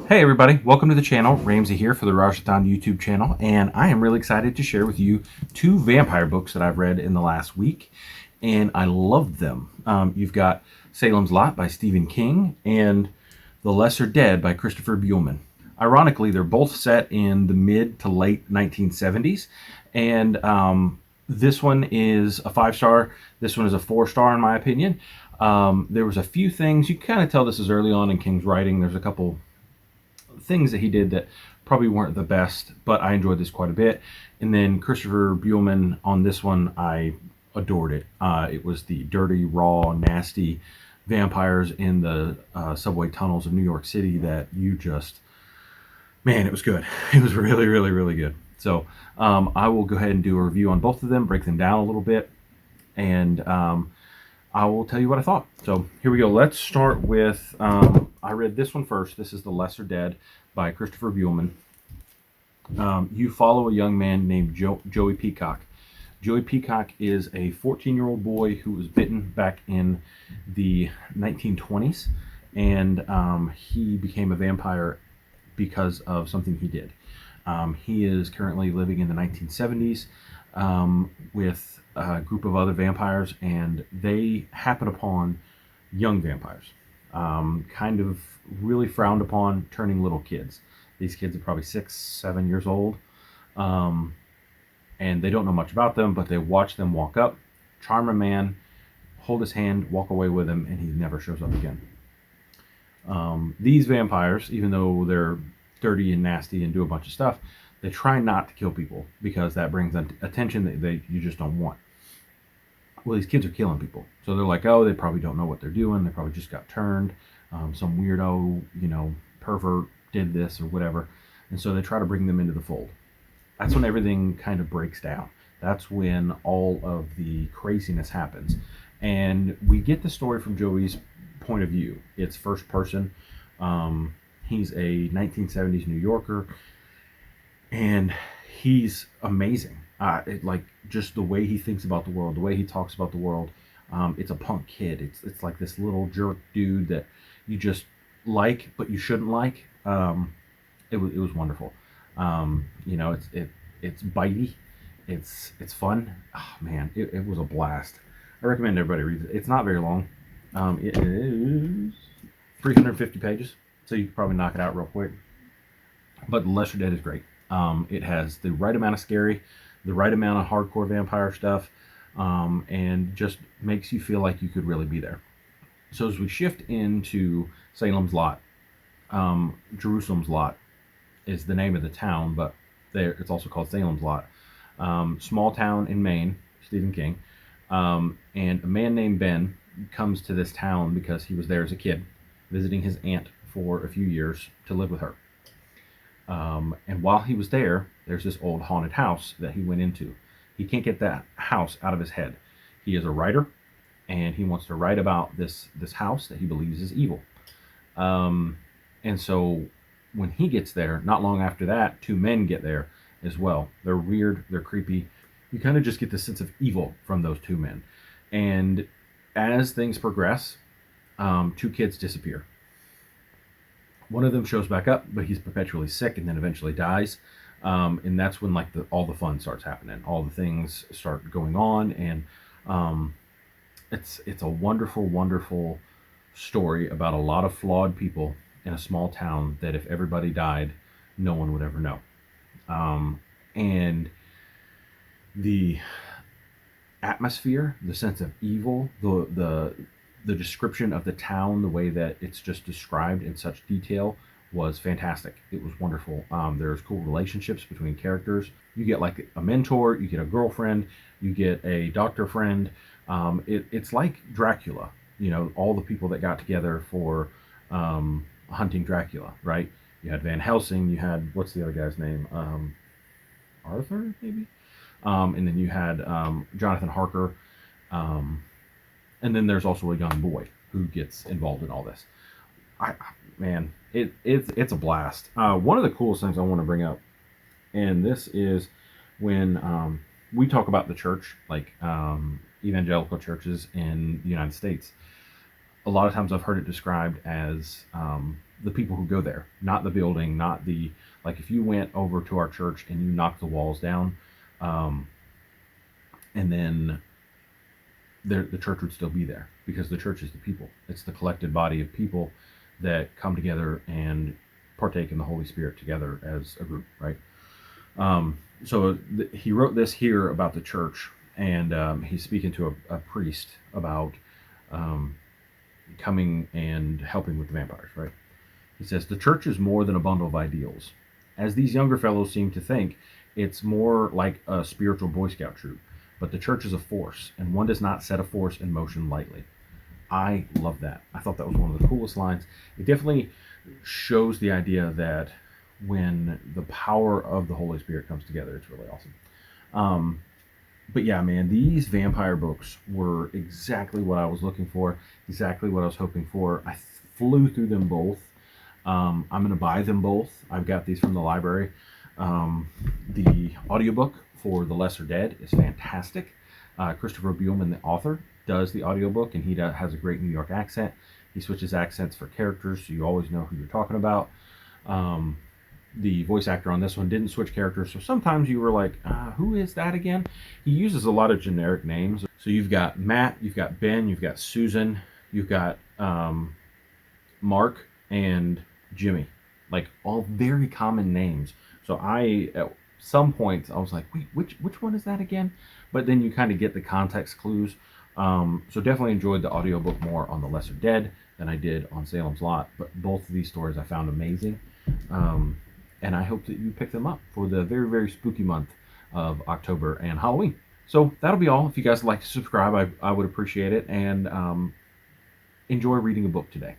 Hey everybody, welcome to the channel. Ramsey here for the Rajasthan YouTube channel, and I am really excited to share with you two vampire books that I've read in the last week, and I loved them. You've got Salem's Lot by Stephen King and The Lesser Dead by Christopher Buehlman. Ironically, they're both set in the mid to late 1970s, and this one is a 5-star. This one is a 4-star in my opinion. There was a few things, you can kind of tell this is early on in King's writing. There's a couple things that he did that probably weren't the best, but I enjoyed this quite a bit. And then Christopher Buehlman on this one, I adored it. It was the dirty, raw, nasty vampires in the subway tunnels of New York City that you just, man, it was good. It was really, really, really good. So I will go ahead and do a review on both of them, break them down a little bit, and I will tell you what I thought. So here we go. Let's start with, I read this one first. This is The Lesser Dead by Christopher Buehlman. You follow a young man named Joey Peacock. Joey Peacock is a 14-year-old boy who was bitten back in the 1920s, and he became a vampire because of something he did. He is currently living in the 1970s with a group of other vampires, and they happen upon young vampires, kind of really frowned upon, turning little kids. These kids are probably 6, 7 years old, and they don't know much about them, but they watch them walk up, charm a man, hold his hand, walk away with him, and he never shows up again. These vampires, even though they're dirty and nasty and do a bunch of stuff, they try not to kill people because that brings attention that you just don't want. Well, these kids are killing people, so they're like, oh, they probably don't know what they're doing. They probably just got turned. Some weirdo, pervert did this or whatever, and so they try to bring them into the fold. That's when everything kind of breaks down. That's when all of the craziness happens, and we get the story from Joey's point of view. It's first person. He's a 1970s New Yorker, and he's amazing. Like just the way he thinks about the world, the way he talks about the world. It's a punk kid. It's like this little jerk dude that you just like, but you shouldn't like. It was wonderful. It's bitey. It's fun. Oh, man, it was a blast. I recommend everybody read it. It's not very long. It is 350 pages, so you can probably knock it out real quick. But The Lesser Dead is great. It has the right amount of scary, the right amount of hardcore vampire stuff, and just makes you feel like you could really be there. So as we shift into Salem's Lot, Jerusalem's Lot is the name of the town, but it's also called Salem's Lot. Small town in Maine, Stephen King, and a man named Ben comes to this town because he was there as a kid, visiting his aunt for a few years to live with her. And while he was there, there's this old haunted house that he went into. He can't get that house out of his head. He is a writer, and he wants to write about this house that he believes is evil. And so when he gets there, not long after that, 2 men get there as well. They're weird, they're creepy. You kind of just get the sense of evil from those 2 men. And as things progress, 2 kids disappear. One of them shows back up, but he's perpetually sick and then eventually dies. And that's when all the fun starts happening. All the things start going on, and it's a wonderful, wonderful story about a lot of flawed people in a small town that if everybody died, no one would ever know. And the atmosphere, the sense of evil, the description of the town, the way that it's just described in such detail was fantastic. It was wonderful. There's cool relationships between characters. You get like a mentor, you get a girlfriend, you get a doctor friend. It's like Dracula, all the people that got together for hunting Dracula, right? You had Van Helsing, you had, what's the other guy's name? Arthur, maybe? And then you had Jonathan Harker. And then there's also a young boy who gets involved in all this. It's a blast. One of the coolest things I want to bring up, and this is when we talk about the church, like evangelical churches in the United States. A lot of times I've heard it described as the people who go there, not the building, not the, like if you went over to our church and you knocked the walls down, um, and then the church would still be there, because the church is the people. It's the collected body of people that come together and partake in the Holy Spirit together as a group, right? He wrote this here about the church, and he's speaking to a priest about um, coming and helping with the vampires, right? He says, the church is more than a bundle of ideals. As these younger fellows seem to think, it's more like a spiritual Boy Scout troop. But the church is a force, and one does not set a force in motion lightly. I love that. I thought that was one of the coolest lines. It definitely shows the idea that when the power of the Holy Spirit comes together, it's really awesome. But yeah, man, these vampire books were exactly what I was looking for, exactly what I was hoping for. I flew through them both. I'm going to buy them both. I've got these from the library. The audiobook for The Lesser Dead is fantastic. Christopher Buehlman, the author, does the audiobook, and he has a great New York accent. He switches accents for characters, so you always know who you're talking about. The voice actor on this one didn't switch characters, so sometimes you were like, who is that again? He uses a lot of generic names. So you've got Matt, you've got Ben, you've got Susan, you've got Mark, and Jimmy. Like, all very common names. So at some point, I was like, wait, which one is that again? But then you kind of get the context clues. So definitely enjoyed the audiobook more on The Lesser Dead than I did on Salem's Lot. But both of these stories I found amazing. And I hope that you pick them up for the very, very spooky month of October and Halloween. So that'll be all. If you guys would like to subscribe, I would appreciate it. And enjoy reading a book today.